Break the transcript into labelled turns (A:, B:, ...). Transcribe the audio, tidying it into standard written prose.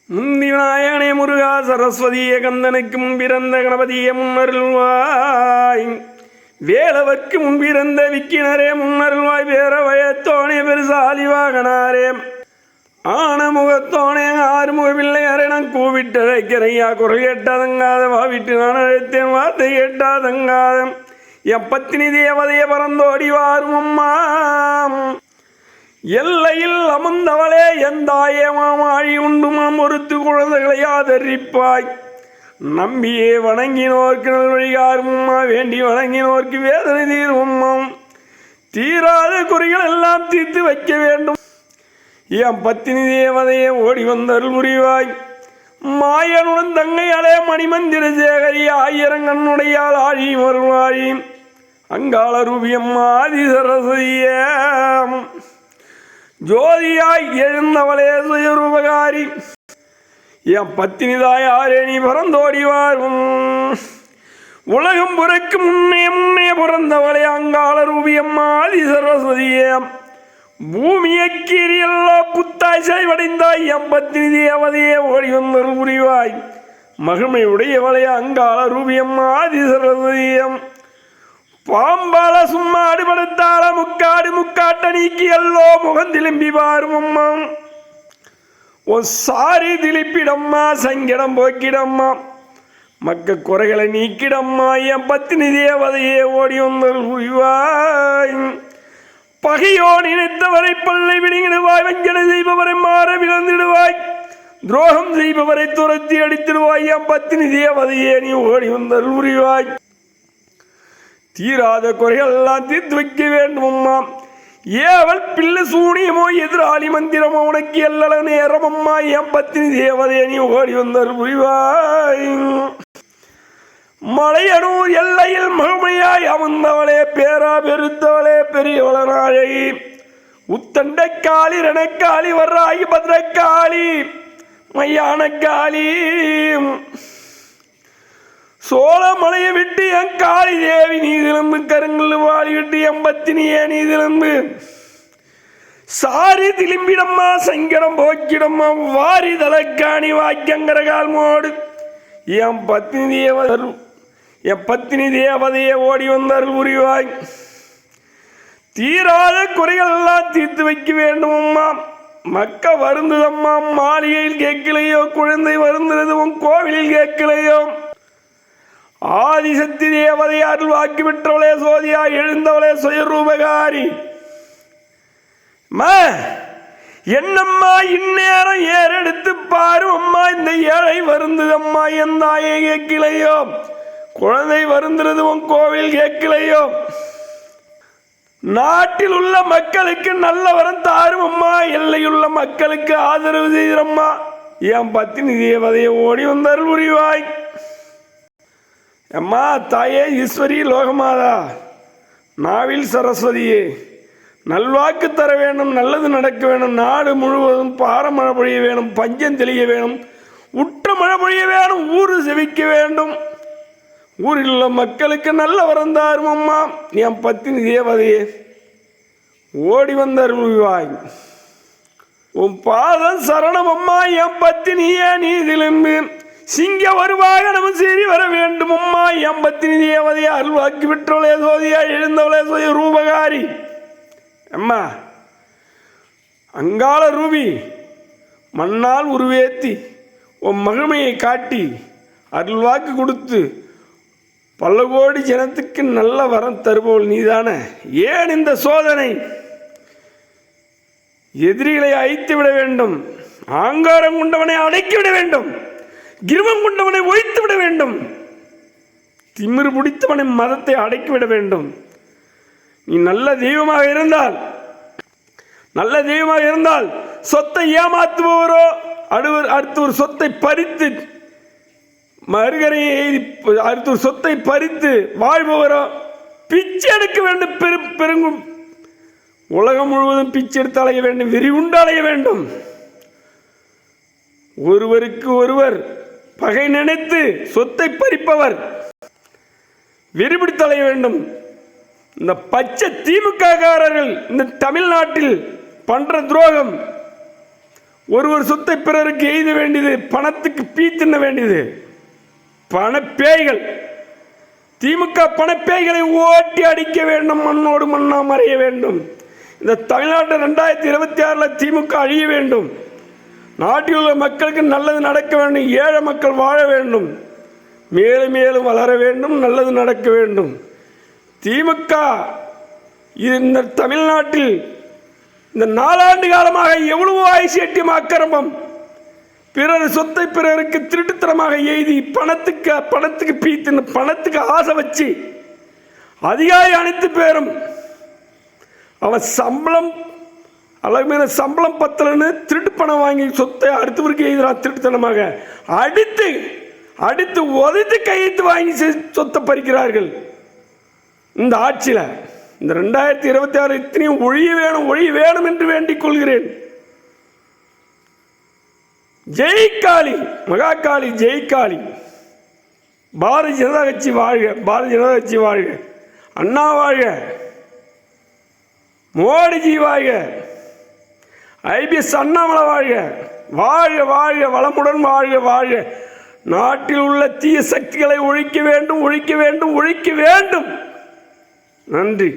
A: முந்தி விநாயகனே முருகா சரஸ்வதியே கந்தனுக்கு முன்பிறந்த கணபதியே முன்னருள்வாய். வேலவர்க்கு முன்பிறந்த விக்கினரே முன்னருள்வாய். பேரவயத்தோனே பெருசாலி வாகனாரே ஆனமுகத்தோனே ஆறுமுக பிள்ளையாரே நான் கூவிட்டழைக்கிறையா குரல் கேட்டாதங்காத வாவிட்டு நான் அழைத்தேன் வார்த்தை கேட்டாதங்காத எப்பத்தினி தேவதைய பறந்தோடி வாரும் அம்மா. எல்லையில் அமர்ந்தவளே எந்தாயே மாமாழி உண்டுமாம் ஒருத்து குழந்தைகளை ஆதரிப்பாய். நம்பியே வணங்கினோர்க்கு நல்வழிகாரும் அம்மா. வேண்டி வணங்கினோர்க்கு வேதனை தீரும் அம்மாம். தீராத குறிகள் எல்லாம் தீர்த்து வைக்க வேண்டும். என் பத்தினி தேவதையே ஓடி வந்தருள் புரிவாய். மாயனுடன் தங்கையாலே மணிமந்திர சேகரி ஆயிரங்கண்ணுடையால் ஆழி வருவாழி அங்காள ரூபியம்மா ஆதிசரஸ்வதிய ஜோதியாய் எழுந்தவளே சுயரூபகாரி. என் பத்தினிதாய் ஆரே நீ பறந்தோடி வாரும். உலகம் புறக்கு முன்னே முன்னே பிறந்தவளே அங்காள ரூபியம்மா ஆதிசரஸ்வதியே பூமியை கீரியல்லா புத்தாய் செய்வடைந்தாய். என் பத்தினி தேவதையே ஓடி வந்தருள் புரிவாய். மகிமை உடையவளே அங்காள ரூபியம்மா ஆதிசரஸ்வதியம் பாம்பால சும்மா அடிபடுத்தால முக்காடு முக்காட்ட நீக்கி எல்லோ முகந்திலிம்பி பாரும் அம்மா. ஓ சாரி திலிப்பிடம்மா சங்கிடம் போக்கிடம்மா மக்க குறைகளை நீக்கிடம்மா. என் பத்தினி தேவதையே ஓடி வந்தருள் புரிவாய். பகையோ நினைத்தவரை பல்லை விடுங்கிடுவாய். வஞ்சனை செய்பவரை மாற விளந்திடுவாய். துரோகம் செய்பவரை துரத்தி அடித்திடுவாய். என் பத்தினி தேவதையே நீ ஓடி வந்தருள் புரிவாய். தீராத குறைகளெல்லாம் தீர்த்து வைக்க வேண்டும் அம்மா. ஏவல் பிள்ளை சூனியமோ எதிராளி மந்திரமோ உனக்கு எல்லள நேரம் அம்மா. என் பத்தினி தேவதையே நீ ஓடி வந்தருள் புரிவாய். மலையனூர் எல்லையில் மகிமையாய் அமர்ந்தவளே பேரா பெருத்தவளே பெரியவளனாழை உத்தண்டைக்காளி ரணக்காளி வர்றாயி பத்ரக்காளி மையானக்காளி சோழமலையை விட்டு என் காளி தேவி நீதிலம்பு கருங்கல் வாழி விட்டு என் பத்தினியே நீதிலம்பு சாரி திலிம்பிடம்மா சங்கடம் போக்கிடம்மா வாரி தலைக்காணி வாக்கியங்கரகால் மோடு. என் பத்தினி தேவதையே ஓடி வந்தருள் புரிவாய். தீராத குறைகள் எல்லாம் தீர்த்து வைக்க வேண்டும் அம்மா. மக்க வருந்ததம்மா மாளிகையில் கேட்கலையோ குழந்தை வருந்துறது உன் கோவிலில் கேட்கலையோ. ஆதிசக்தி தேவதை அருள் வாக்கி விட்டவளே சோதியா எழுந்தவளே சுயரூபகாரி என்னம்மா இந்நேரம் ஏறெடுத்து பாரு அம்மா. இந்த ஏழை வருந்ததம்மா என் தாயை கேட்கலையோ. குழந்தை வருந்துறது உன் கோவில் கேட்கலையோ. நாட்டில் உள்ள மக்களுக்கு நல்ல வரம் தாரும் அம்மா. எல்லையுள்ள மக்களுக்கு ஆதரவு செய்கிறம்மா. என் பத்தினி தேவதையை ஓடி வந்தருள் புரிவாய். அம்மா தாயே ஈஸ்வரி லோகமாதா நாவில் சரஸ்வதியே நல்வாக்கு தர வேண்டும். நல்லது நடக்க வேண்டும். நாடு முழுவதும் பார மழை பொழிய வேணும். பஞ்சம் தெளிய வேணும். உற்ற மழை பொழிய வேணும். ஊரு செவிக்க வேண்டும். ஊரில் உள்ள மக்களுக்கு நல்ல வரந்தாரும் அம்மா. என் பத்தினி தேவதையே ஓடி வந்தருள்வாய். உன் பாதம் சரணம் அம்மா. என் பத்தினியே நீ திலும்பு சிங்க வருவாக நம்ம சரி வர வேண்டும் அம்மா. என் பத்தினி தேவதையை அருள்வாக்கி விட்டவளே சோதியா எழுந்தவளே சோதிய ரூபகாரி அம்மா. அங்காள ரூபி மண்ணால் உருவேத்தி உன் மகிமையை காட்டி அருள்வாக்கு கொடுத்து பல கோடி ஜனத்துக்கு நல்ல வரம் தருபவள் நீதானே. ஏன் இந்த சோதனை? எதிரிகளை அழித்து விட வேண்டும். ஆங்காரம் கொண்டவனை அடக்கிவிட வேண்டும். கிருவம் கொண்டவனை ஒழித்து விட வேண்டும். திமிரு பிடித்தவனை மதத்தை அடக்கிவிட வேண்டும். நீ நல்ல தெய்வமாக இருந்தால் சொத்தை ஏமாத்துபவரோ அடுத்து ஒரு சொத்தை பறித்து மறுகரையை அடுத்து ஒரு சொத்தை பறித்து வாழ்பவரோ பிச்சை எடுக்க வேண்டும். பெருங்கும் உலகம் முழுவதும் பிச்சை எடுத்து அலைய வேண்டும். விரிவுண்டு அலைய வேண்டும். ஒருவருக்கு ஒருவர் பகை நினைத்து சொத்தை பறிப்பவர் விரிபிடித்து அலைய வேண்டும். இந்த பச்சை திமுக காரர்கள் இந்த தமிழ்நாட்டில் பண்ற துரோகம் ஒருவர் சொத்தை பிறருக்கு எய்த வேண்டியது, பணத்துக்கு பீ தின்ன வேண்டியது. பணப்பேய்கள், திமுக பணப்பேய்களை ஓட்டி அடிக்க வேண்டும், மண்ணோடு மண்ணா மறைய வேண்டும். இந்த தமிழ்நாட்டில் 2026 திமுக அழிய வேண்டும். நாட்டில் உள்ள மக்களுக்கு நல்லது நடக்க வேண்டும், ஏழை மக்கள் வாழ வேண்டும், மேலும் மேலும் வளர வேண்டும், நல்லது நடக்க வேண்டும். திமுக இந்த தமிழ்நாட்டில் இந்த 4 ஆண்டு காலமாக எவ்வளவோ ஐசிஎட்டியம் அக்கிரமம், பிறர் சொத்தை பிறருக்கு திருட்டுத்தனமாக எய்தி பணத்துக்கு பீத்து பணத்துக்கு ஆசை வச்சு அதிகாரி அனைத்து பேரும் அவன் சம்பளம் அளவுமீற சம்பளம் பத்தலன்னு திருட்டு பணம் வாங்கி சொத்தை அடுத்தவருக்கு எய்துறான். திருட்டுத்தனமாக அடித்து உதைத்து கையெழுத்து வாங்கி சொத்தை பறிக்கிறார்கள். இந்த ஆட்சியில் இந்த 2026 இத்தனையும் ஒழிய வேணும் என்று வேண்டிக் கொள்கிறேன். ஜெய் காளி, மகாகாளி, ஜெய் காளி. பாரதிய ஜனதா கட்சி வாழ்க, பாரதிய ஜனதா கட்சி வாழ்க, அண்ணா வாழ்க, மோடிஜி வாழ்க, ஐபிஎஸ் அண்ணாமலை வாழ்க, வாழ்க வாழ்க, வளமுடன் வாழ்க வாழ்க. நாட்டில் உள்ள தீய சக்திகளை ஒழிக்க வேண்டும், ஒழிக்க வேண்டும், ஒழிக்க வேண்டும். நன்றி.